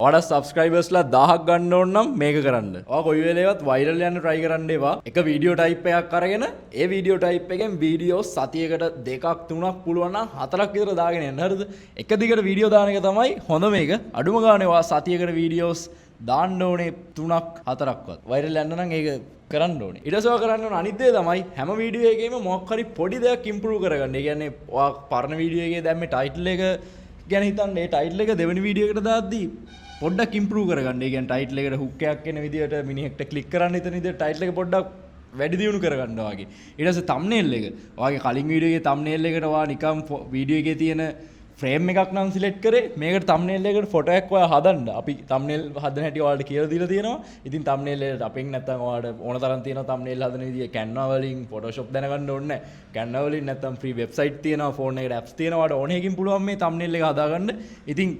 ඔයාලා සබ්ස්ක්‍රයිබර්ස්ලා 1000ක් ගන්න ඕන නම් මේක කරන්න. ඔයා කොයි වෙලේවත් වයිරල් යන්න try කරන්න එපා. එක වීඩියෝ ටයිප් එකක් අරගෙන ඒ වීඩියෝ ටයිප් එකෙන් වීඩියෝ සතියකට දෙකක් තුනක් පුළුවන් නම් හතරක් විතර දාගෙන යන්න. හරිද? එක දිගට වීඩියෝ දාන එක තමයි හොඳ මේක. අඩුම ගානේ ඔයා සතියකට වීඩියෝස් දාන්න ඕනේ 3ක් 4ක්වත්. වයිරල් යන්න නම් ඒක කරන්න ඕනේ. ඊට පස්සේ කරන්න ඕන අනිත් දේ තමයි හැම වීඩියෝ එකේම මොකක් හරි පොඩි දෙයක් ඉම්ප්‍රූව් කරගන්න. ඒ කියන්නේ ඔයා පරණ වීඩියෝ එකේ දැම්මේ ටයිටල් එක ගැන හිතන්න. ඒ ටයිටල් එක දෙවෙනි වීඩියෝ එකට දාද්දී පොඩ්ඩක් ඉම්ප්‍රූව් කරගන්න. ඒ කියන්නේ ටයිටල් එකට හුක් එකක් එන විදිහට මිනිහෙක්ට ක්ලික් කරන්න හිතන විදිහට ටයිටල් එක පොඩ්ඩක් වැඩි දියුණු කරගන්න වාගේ. ඊට පස්සේ thumbnail එක. ඔයාගේ කලින් වීඩියෝ එකේ thumbnail එකට ඔයා නිකම් වීඩියෝ එකේ තියෙන ෆ්‍රේම් එකක් නම් සිලෙක්ට් කරේ. මේකට thumbnail එකකට ෆොටෝ එකක් ඔයා හදන්න. අපි thumbnail හදන හැටි ඔයාලට කියලා දීලා තියෙනවා. ඉතින් thumbnail එකට අපෙන් නැත්තම් ඔයාලට ඕන තරම් තියෙනවා thumbnail හදන විදිය. Canva වලින් Photoshop දැනගන්න ඕනේ නැහැ. Canva වලින් නැත්තම් free website තියෙනවා, phone එකට apps තියෙනවා. ඔයාලට ඕන එකකින් පුළුවන් මේ thumbnail එක හදාගන්න. ඉතින්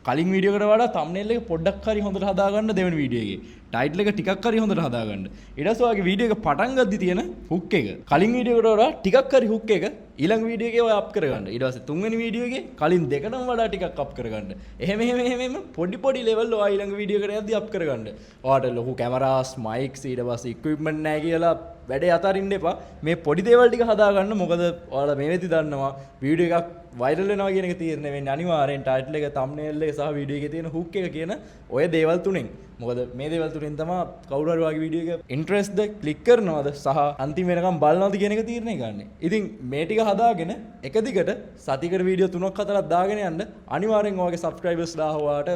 කලින් වීඩියෝ එකට වඩා thumbnail එක පොඩ්ඩක් හරි හොඳට හදාගන්න දෙවෙනි වීඩියෝ එකේ. ටයිටල් එක ටිකක් හරි හොඳට හදාගන්න. ඊට පස්සේ ඔයාගේ වීඩියෝ එක පටන් ගද්දි තියෙන හුක් එක. කලින් වීඩියෝ එකට වඩා ටිකක් හරි හුක් එක ඊළඟ වීඩියෝ එකේ ඔයා අප් කරගන්න. ඊට පස්සේ තුන්වෙනි වීඩියෝ එකේ කලින් දෙකටම වඩා ටිකක් අප් කරගන්න. එහෙම පොඩි ලෙවල් ඔයා ඊළඟ වීඩියෝ එකට යද්දි අප් කරගන්න. ඔයාට ලොකු කැමරාස්, මයික්ස්, ඊට පස්සේ ඉක්විප්මන්ට් නැහැ කියලා වැඩේ අතාරින්න එපා. මේ පොඩි දේවල් ටික හදාගන්න. මොකද ඔයාලා මේ වෙද්දි දන්නවා වීඩියෝ එකක් වයිරල් වෙනවා කියන එක තීරණය වෙන්නේ අනිවාර්යෙන් ටයිටල් එක, thumbnail එක සහ වීඩියෝ එකේ තියෙන හුක් එක කියන ඔය දේවල් තුනෙන්. මොකද මේ දේවල් තුනෙන් තමයි කවුරු හරි වගේ වීඩියෝ එක ඉන්ට්‍රෙස්ට්ද, ක්ලික් කරනවද සහ අන්තිම වෙනකම් බලනවද කියන එක තීරණය ගන්න. ඉතින් මේ ටික හදාගෙන එක දිගට සතියකට වීඩියෝ 3ක් 4ක් දාගෙන යන්න අනිවාර්යෙන් ඔයගේ සබ්ස්ක්‍රයිබර්ස් 1000 ඔයාට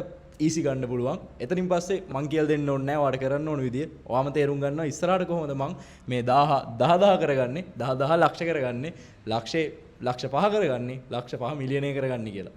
ඊසි ගන්න පුළුවන්. එතනින් පස්සේ මං කියලා දෙන්න ඕනේ නැහැ ඔයාලට කරන්න ඕන විදිය. ඔයාම තේරුම් ගන්නවා ඉස්සරහට කොහොමද මං මේ 1000 කරගන්නේ, 10,000 ලක්ෂ කරගන්නේ, ලක්ෂ 5 කරගන්නේ, ලක්ෂ 5 මිලියනය කරගන්නේ කියලා.